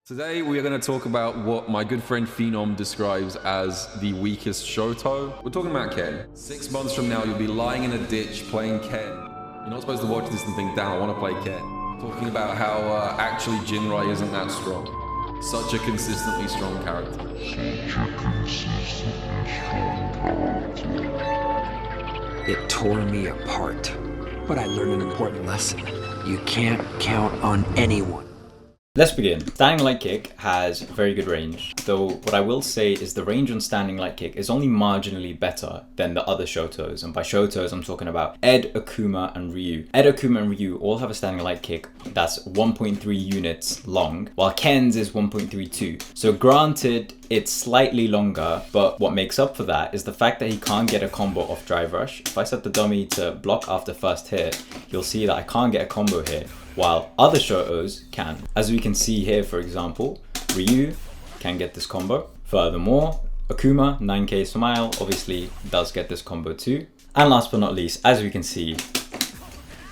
Today we are going to talk about what my good friend Phenom describes as the weakest Shoto. We're talking about Ken. 6 months from now you'll be lying in a ditch playing Ken. You're not supposed to watch this and think, damn, I want to play Ken. Talking about how actually Jinrai isn't that strong. Such a consistently strong character. It tore me apart. But I learned an important lesson. You can't count on anyone. Let's begin. Standing light kick has very good range, though what I will say is the range on standing light kick is only marginally better than the other Shotos, and by Shotos I'm talking about Ed, Akuma and Ryu. Ed, Akuma and Ryu all have a standing light kick that's 1.3 units long, while Ken's is 1.32. So granted, it's slightly longer, but what makes up for that is the fact that he can't get a combo off drive rush. If I set the dummy to block after first hit, you'll see that I can't get a combo here, while other Shotos can. As we can see here, for example, Ryu can get this combo. Furthermore, Akuma, 9k smile, obviously does get this combo too. And last but not least, as we can see,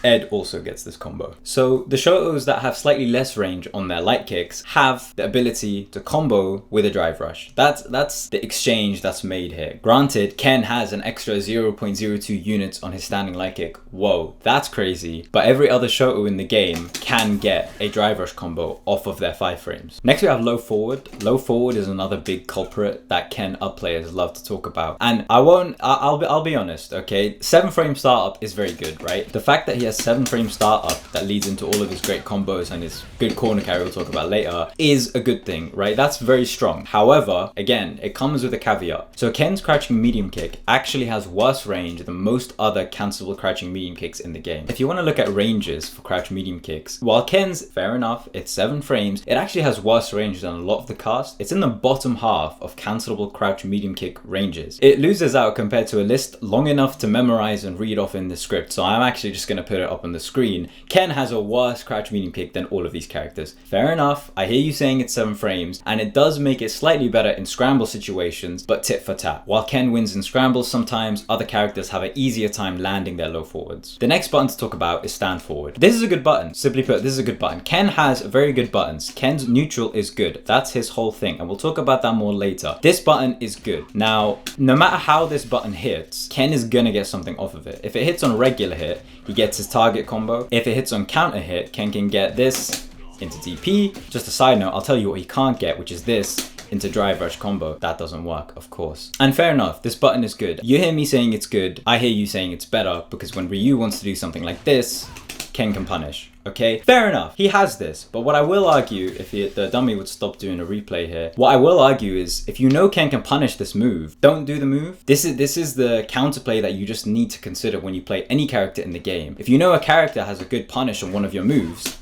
Ed also gets this combo. So the Shotos that have slightly less range on their light kicks have the ability to combo with a drive rush. That's the exchange that's made here. Granted, Ken has an extra 0.02 units on his standing light kick. Whoa, that's crazy. But every other Shoto in the game can get a drive rush combo off of their 5 frames. Next we have low forward. Low forward is another big culprit that Ken up players love to talk about. And I'll be honest, okay? 7 frame startup is very good, right? The fact that he has 7 frame startup that leads into all of his great combos and his good corner carry we'll talk about later is a good thing, right? That's very strong. However, again, it comes with a caveat. So Ken's crouching medium kick actually has worse range than most other cancelable crouching medium kicks in the game. If you want to look at ranges for crouch medium kicks, while Ken's, fair enough, it's 7 frames, it actually has worse range than a lot of the cast. It's in the bottom half of cancelable crouch medium kick ranges. It loses out compared to a list long enough to memorize and read off in the script, so I'm actually just going to put it up on the screen. Ken has a worse crouch medium kick than all of these characters. Fair enough, I hear you saying it's 7 frames, and it does make it slightly better in scramble situations, but tit for tat. While Ken wins in scrambles sometimes, other characters have an easier time landing their low forwards. The next button to talk about is stand forward. This is a good button. Simply put, this is a good button. Ken has very good buttons. Ken's neutral is good. That's his whole thing, and we'll talk about that more later. This button is good. Now, no matter how this button hits, Ken is gonna get something off of it. If it hits on regular hit, he gets his target combo. If it hits on counter hit, Ken can get this into DP. Just a side note, I'll tell you what he can't get, which is this into drive rush combo. That doesn't work, of course. And fair enough, this button is good. You hear me saying it's good, I hear you saying it's better, because when Ryu wants to do something like this, Ken can punish. Okay, fair enough, he has this, but what I will argue, if the dummy would stop doing a replay here, what I will argue is, if you know Ken can punish this move, don't do the move. This is the counterplay that you just need to consider when you play any character in the game. If you know a character has a good punish on one of your moves,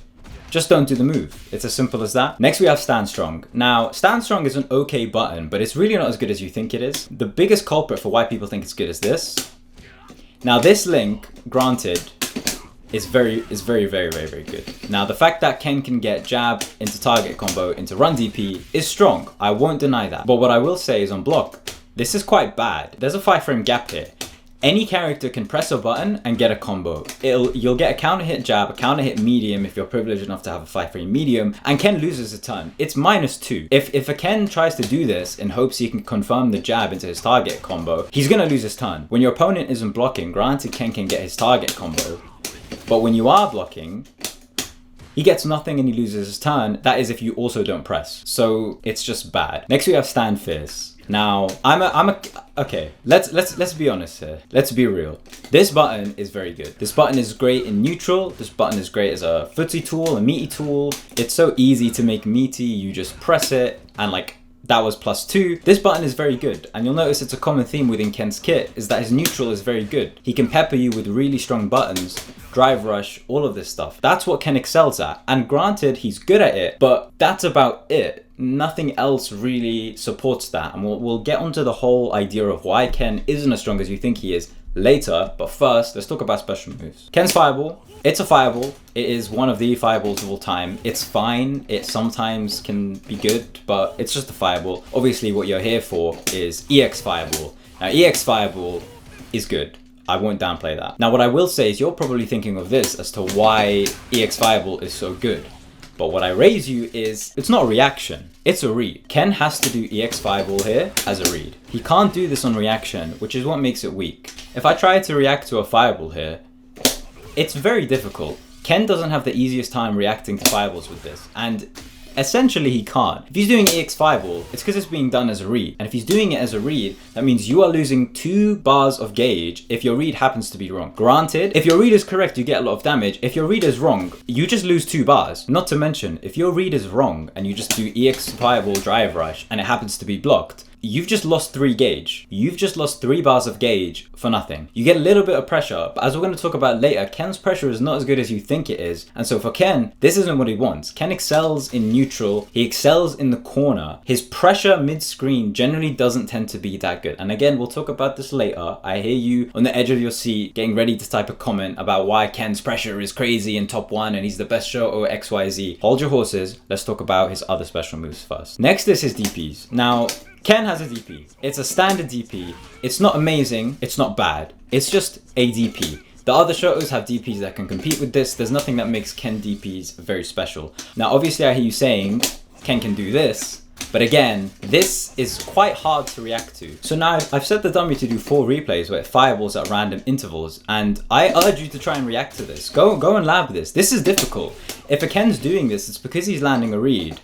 just don't do the move. It's as simple as that. Next we have Stand Strong. Now, Stand Strong is an okay button, but it's really not as good as you think it is. The biggest culprit for why people think it's good is this. Now this link, granted, is very good. Now the fact that Ken can get jab into target combo into run DP is strong. I won't deny that. But what I will say is on block, this is quite bad. There's a 5 frame gap here. Any character can press a button and get a combo. You'll get a counter hit jab, a counter hit medium if you're privileged enough to have a 5 frame medium, and Ken loses a turn. It's -2. If a Ken tries to do this in hopes he can confirm the jab into his target combo, he's gonna lose his turn. When your opponent isn't blocking, granted Ken can get his target combo, but when you are blocking, he gets nothing and he loses his turn. That is if you also don't press. So it's just bad. Next we have Stand Fierce. Now, okay, let's be honest here. Let's be real. This button is very good. This button is great in neutral. This button is great as a footsie tool, a meaty tool. It's so easy to make meaty. You just press it and like, that was +2. This button is very good, and you'll notice it's a common theme within Ken's kit, is that his neutral is very good. He can pepper you with really strong buttons, drive rush, all of this stuff. That's what Ken excels at, and granted, he's good at it, but that's about it. Nothing else really supports that, and we'll get onto the whole idea of why Ken isn't as strong as you think he is later, but first, let's talk about special moves. Ken's Fireball. It's a fireball. It is one of the fireballs of all time. It's fine. It sometimes can be good, but it's just a fireball. Obviously, what you're here for is EX Fireball. Now, EX Fireball is good. I won't downplay that. Now, what I will say is you're probably thinking of this as to why EX Fireball is so good. But what I raise you is, it's not a reaction, it's a read. Ken has to do EX Fireball here as a read. He can't do this on reaction, which is what makes it weak. If I try to react to a Fireball here, it's very difficult. Ken doesn't have the easiest time reacting to Fireballs with this, and essentially he can't. If he's doing EX Fireball, it's because it's being done as a read. And if he's doing it as a read, that means you are losing 2 bars of gauge if your read happens to be wrong. Granted, if your read is correct, you get a lot of damage. If your read is wrong, you just lose 2 bars. Not to mention, if your read is wrong and you just do EX Fireball Drive Rush and it happens to be blocked, you've just lost 3 gauge. You've just lost 3 bars of gauge for nothing. You get a little bit of pressure, but as we're going to talk about later, Ken's pressure is not as good as you think it is. And so for Ken, this isn't what he wants. Ken excels in neutral. He excels in the corner. His pressure mid-screen generally doesn't tend to be that good. And again, we'll talk about this later. I hear you on the edge of your seat getting ready to type a comment about why Ken's pressure is crazy in top 1 and he's the best Shoto XYZ. Hold your horses. Let's talk about his other special moves first. Next is his DPs. Now, Ken has a DP. It's a standard DP. It's not amazing. It's not bad. It's just a DP. The other Shotos have DPs that can compete with this. There's nothing that makes Ken DPs very special. Now, obviously, I hear you saying Ken can do this. But again, this is quite hard to react to. So now I've set the dummy to do 4 replays where it fireballs at random intervals. And I urge you to try and react to this. Go and lab this. This is difficult. If a Ken's doing this, it's because he's landing a read.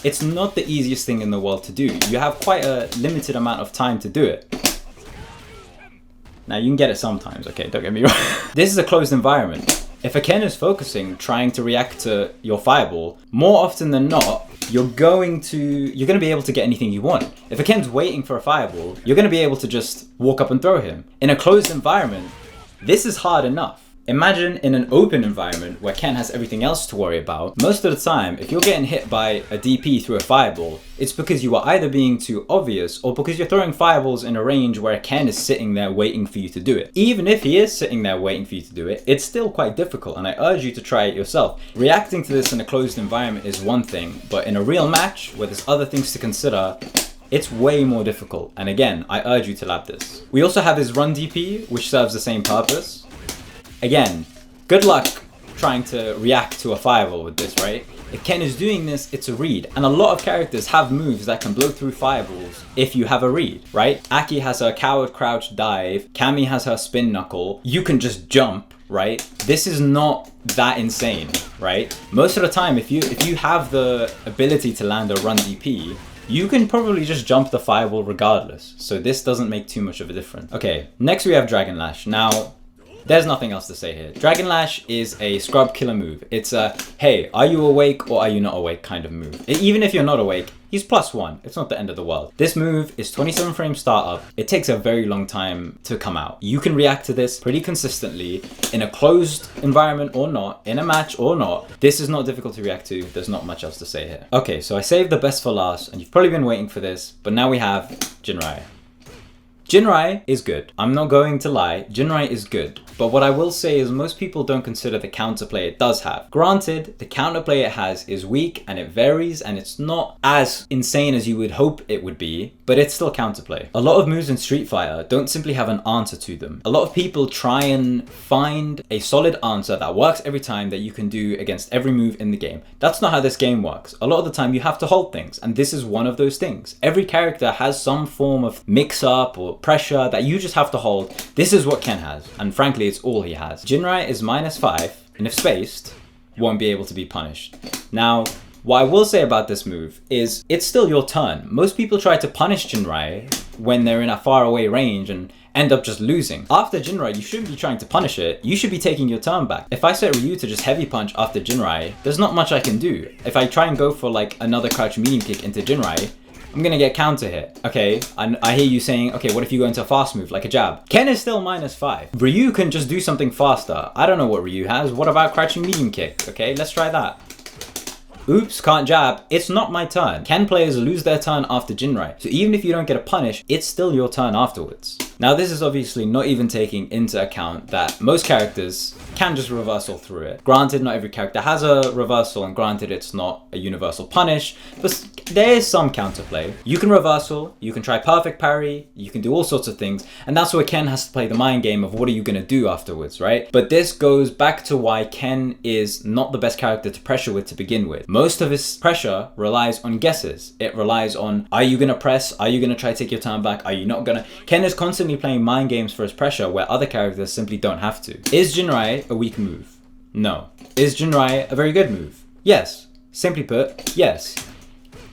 It's not the easiest thing in the world to do. You have quite a limited amount of time to do it. Now you can get it sometimes, okay, don't get me wrong. This is a closed environment. If a Ken is focusing, trying to react to your fireball, more often than not, you're going to be able to get anything you want. If a Ken's waiting for a fireball, you're going to be able to just walk up and throw him. In a closed environment, this is hard enough. Imagine in an open environment where Ken has everything else to worry about. Most of the time, if you're getting hit by a DP through a fireball, it's because you are either being too obvious or because you're throwing fireballs in a range where Ken is sitting there waiting for you to do it. Even if he is sitting there waiting for you to do it, it's still quite difficult, and I urge you to try it yourself. Reacting to this in a closed environment is one thing, but in a real match where there's other things to consider, it's way more difficult. And again, I urge you to lab this. We also have his run DP, which serves the same purpose. Again, good luck trying to react to a fireball with this, right? If Ken is doing this, it's a read. And a lot of characters have moves that can blow through fireballs if you have a read, right? Aki has her coward crouch dive. Cammy has her spin knuckle. You can just jump, right? This is not that insane, right? Most of the time, if you have the ability to land a run DP, you can probably just jump the fireball regardless. So this doesn't make too much of a difference. Okay, next we have Dragon Lash. Now, there's nothing else to say here. Dragon Lash is a scrub killer move. It's a, hey, are you awake or are you not awake kind of move. Even if you're not awake, he's +1. It's not the end of the world. This move is 27 frame startup. It takes a very long time to come out. You can react to this pretty consistently in a closed environment or not, in a match or not. This is not difficult to react to. There's not much else to say here. Okay, so I saved the best for last, and you've probably been waiting for this, but now we have Jinrai. Jinrai is good. I'm not going to lie, Jinrai is good. But what I will say is most people don't consider the counterplay it does have. Granted, the counterplay it has is weak and it varies and it's not as insane as you would hope it would be, but it's still counterplay. A lot of moves in Street Fighter don't simply have an answer to them. A lot of people try and find a solid answer that works every time that you can do against every move in the game. That's not how this game works. A lot of the time you have to hold things, and this is one of those things. Every character has some form of mix-up or pressure that you just have to hold. This is what Ken has, and frankly it's all he has. Jinrai is -5, and if spaced, won't be able to be punished. Now, what I will say about this move is it's still your turn. Most people try to punish Jinrai when they're in a far away range and end up just losing. After Jinrai, you shouldn't be trying to punish it. You should be taking your turn back. If I set Ryu to just heavy punch after Jinrai, there's not much I can do. If I try and go for like another crouch medium kick into Jinrai, I'm gonna get counter hit. Okay, I hear you saying, okay, what if you go into a fast move like a jab? Ken is still -5. Ryu can just do something faster. I don't know what Ryu has. What about crouching medium kick? Okay, let's try that. Oops, can't jab. It's not my turn. Ken players lose their turn after Jinrai. So even if you don't get a punish, it's still your turn afterwards. Now this is obviously not even taking into account that most characters can just reversal through it. Granted, not every character has a reversal, and granted it's not a universal punish, but there is some counterplay. You can reversal, you can try perfect parry, you can do all sorts of things, and that's where Ken has to play the mind game of what are you going to do afterwards, right? But this goes back to why Ken is not the best character to pressure with to begin with. Most of his pressure relies on guesses. It relies on, are you going to press? Are you going to try to take your turn back? Are you not going to? Ken is constantly playing mind games for his pressure where other characters simply don't have to. Is Jinrai a weak move? No. Is Jinrai a very good move? Yes. Simply put, yes.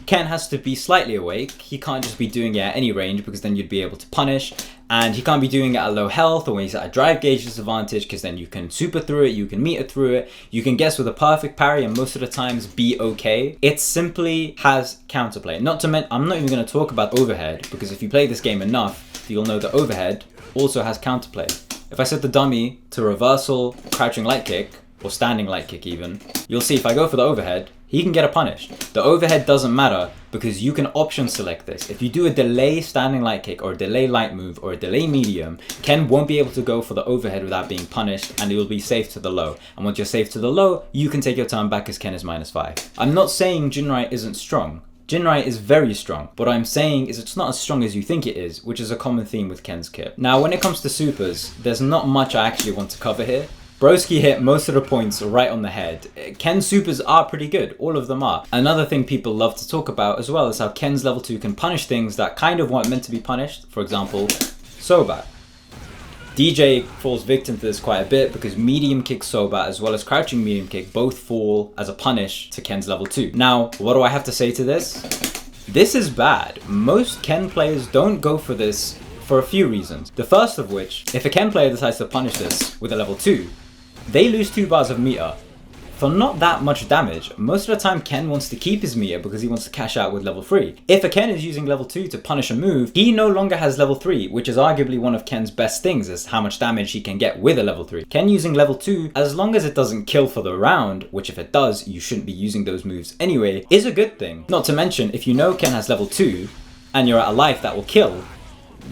Ken has to be slightly awake. He can't just be doing it at any range because then you'd be able to punish. And he can't be doing it at low health or when he's at a drive gauge disadvantage because then you can super through it, you can meter through it, you can guess with a perfect parry and most of the times be okay. It simply has counterplay. Not to mention, I'm not even going to talk about overhead because if you play this game enough, you'll know that overhead also has counterplay. If I set the dummy to reversal, crouching light kick, or standing light kick even, you'll see if I go for the overhead, he can get a punish. The overhead doesn't matter because you can option select this. If you do a delay standing light kick or a delay light move or a delay medium, Ken won't be able to go for the overhead without being punished and it will be safe to the low. And once you're safe to the low, you can take your turn back as Ken is -5. I'm not saying Jinrai isn't strong. Jinrai is very strong. What I'm saying is it's not as strong as you think it is, which is a common theme with Ken's kit. Now, when it comes to supers, there's not much I actually want to cover here. Broski hit most of the points right on the head. Ken's supers are pretty good, all of them are. Another thing people love to talk about as well is how Ken's level 2 can punish things that kind of weren't meant to be punished. For example, Sobat. DJ falls victim to this quite a bit because medium kick Sobat as well as crouching medium kick both fall as a punish to Ken's level 2. Now, what do I have to say to this? This is bad. Most Ken players don't go for this for a few reasons. The first of which, if a Ken player decides to punish this with a level 2, they lose 2 bars of meter for not that much damage. Most of the time Ken wants to keep his meter because he wants to cash out with level 3. If a Ken is using level 2 to punish a move, he no longer has level 3, which is arguably one of Ken's best things is how much damage he can get with a level 3. Ken using level 2, as long as it doesn't kill for the round, which if it does, you shouldn't be using those moves anyway, is a good thing. Not to mention, if you know Ken has level 2 and you're at a life that will kill,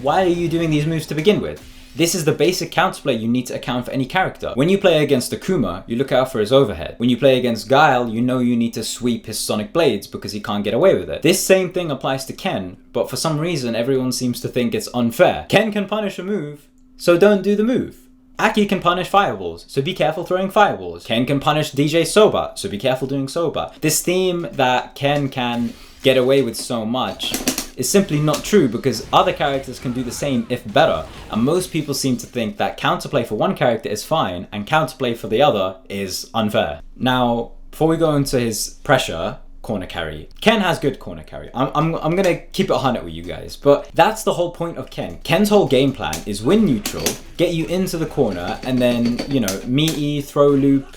why are you doing these moves to begin with? This is the basic counterplay you need to account for any character. When you play against Akuma, you look out for his overhead. When you play against Guile, you know you need to sweep his sonic blades because he can't get away with it. This same thing applies to Ken, but for some reason everyone seems to think it's unfair. Ken can punish a move, so don't do the move. Aki can punish fireballs, so be careful throwing fireballs. Ken can punish DJ Sobat, so be careful doing Sobat. This theme that Ken can get away with so much is simply not true because other characters can do the same if better, and most people seem to think that counterplay for one character is fine and counterplay for the other is unfair. Now, before we go into his pressure corner carry, Ken has good corner carry. I'm gonna keep it 100 with you guys, but that's the whole point of Ken. Ken's whole game plan is win neutral, get you into the corner, and then, you know, meaty, throw loop.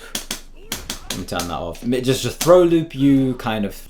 Let me turn that off. Just throw loop you, kind of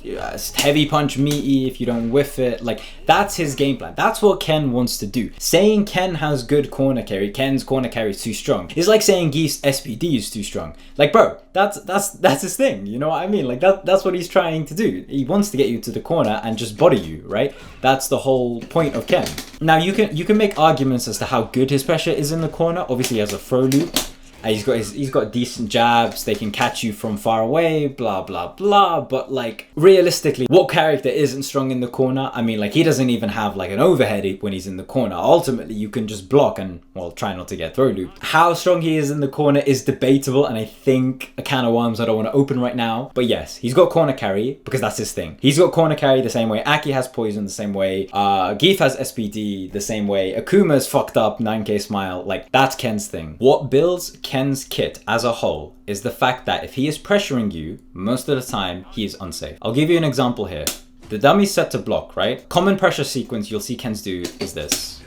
heavy punch meaty if you don't whiff it. Like, that's his game plan. That's what Ken wants to do. Saying Ken has good corner carry, Ken's corner carry is too strong, is like saying Geef's SPD is too strong. Like, bro, that's his thing. You know what I mean? Like, that's what he's trying to do. He wants to get you to the corner and just body you, right? That's the whole point of Ken. Now, you can make arguments as to how good his pressure is in the corner. Obviously, he has a throw loop. He's got decent jabs, they can catch you from far away, blah blah blah, but like realistically, what character isn't strong in the corner? I mean, like, he doesn't even have like an overhead when he's in the corner. Ultimately, you can just block and, well, try not to get throw looped. How strong he is in the corner is debatable, and I think a can of worms I don't want to open right now. But yes, he's got corner carry because that's his thing. He's got corner carry the same way. Aki has poison the same way. Geef has SPD the same way. Akuma's fucked up 9k smile. Like, that's Ken's thing. What builds Ken's kit as a whole is the fact that if he is pressuring you, most of the time he is unsafe. I'll give you an example here. The dummy's set to block, right? Common pressure sequence you'll see Ken's do is this.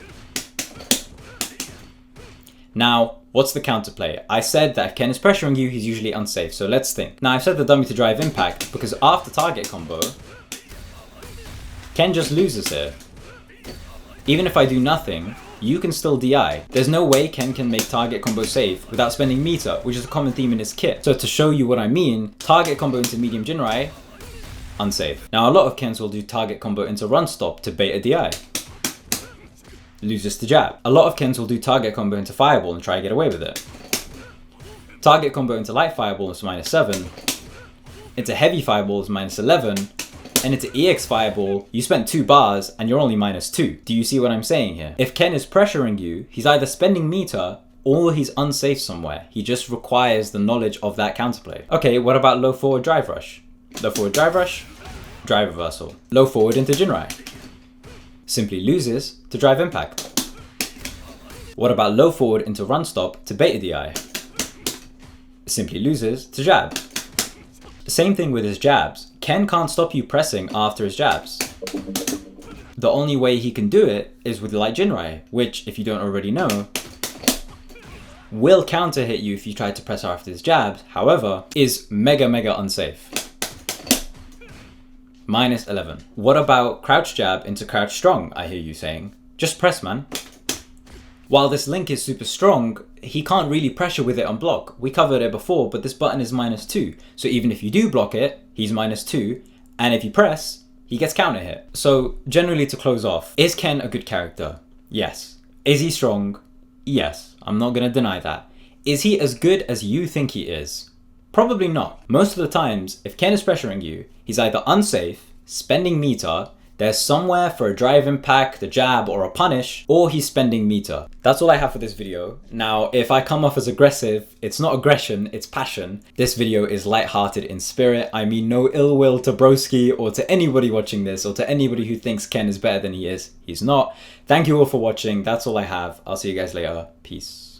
Now, what's the counterplay? I said that if Ken is pressuring you, he's usually unsafe. So let's think. Now, I've set the dummy to drive impact because after target combo, Ken just loses here. Even if I do nothing, you can still DI. There's no way Ken can make target combo safe without spending meter, which is a common theme in his kit. So to show you what I mean, target combo into medium Jinrai, unsafe. Now, a lot of Kens will do target combo into run stop to bait a DI. loses to jab. A lot of Kens will do target combo into fireball and try to get away with it. Target combo into light fireball is -7, into heavy fireball is -11, and into EX fireball, you spent 2 bars and you're only -2. Do you see what I'm saying here? If Ken is pressuring you, he's either spending meter or he's unsafe somewhere. He just requires the knowledge of that counterplay. Okay, what about low forward drive rush? Low forward drive rush, drive reversal. Low forward into Jinrai. Simply loses to drive impact. What about low forward into run stop to beta DI? Simply loses to jab. Same thing with his jabs. Ken can't stop you pressing after his jabs. The only way he can do it is with light Jinrai, which, if you don't already know, will counter hit you if you try to press after his jabs, however, is mega unsafe. -11. What about crouch jab into crouch strong, I hear you saying? Just press, man. While this link is super strong, he can't really pressure with it on block. We covered it before, but this button is -2. So even if you do block it, he's -2. And if you press, he gets counter hit. So generally, to close off, is Ken a good character? Yes. Is he strong? Yes. I'm not going to deny that. Is he as good as you think he is? Probably not. Most of the times, if Ken is pressuring you, he's either unsafe, spending meter, there's somewhere for a drive impact, a jab, or a punish, or he's spending meter. That's all I have for this video. Now, if I come off as aggressive, it's not aggression, it's passion. This video is light-hearted in spirit. I mean no ill will to Broski or to anybody watching this or to anybody who thinks Ken is better than he is. He's not. Thank you all for watching. That's all I have. I'll see you guys later. Peace.